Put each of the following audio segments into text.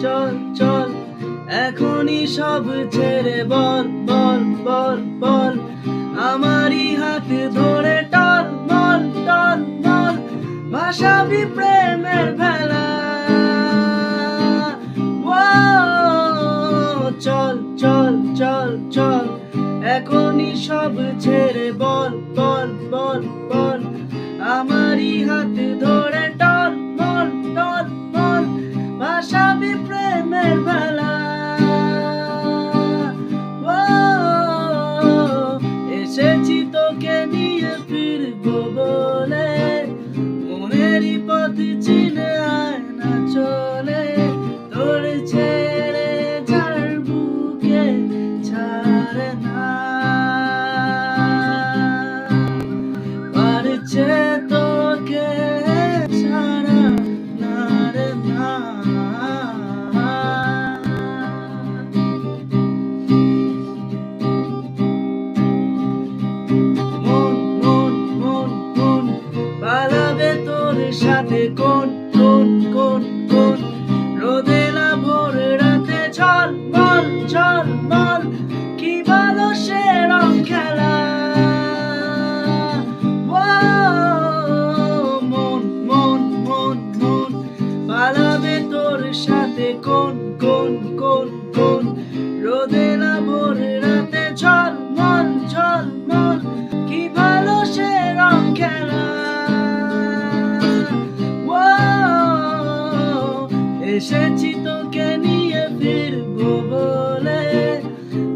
চল চল এখনই সব ছেড়ে বল বল বল বল আমারই হাত ধরে টল মল টল মল ভাসাবি প্রেমের ভেলা। চল চল চল চল এখনই সব ছেড়ে বল বল বল বল আমারই হাত ধরে টল মল টল মল ভাসাবি প্রেমের ভেলা। এসেছি তোকে নিয়ে ফিরবো বলে মনেরই পথ চিনে আয় না চলে তোর ছেড়ে যার বুকে ছাড়ে না পারছে তোকে ছাড়া না রে না। মন মন মন মন পালাবে তোর সাথে কোন কোন কোন কোন রোদে না ভোর রাতে ঝল মল ঝল মল কি ভালো সে রং খেলা। মন মন মন মন পালাবে তোর সাথে কোন কোন কোন কোন রোদে না ভোর রাতে ঝল মল ঝল মল কি ভালো সে রং খেলা। এসেছি তোকে নিয়ে ফিরবো বলে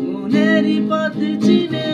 মনেরই পথ চিনে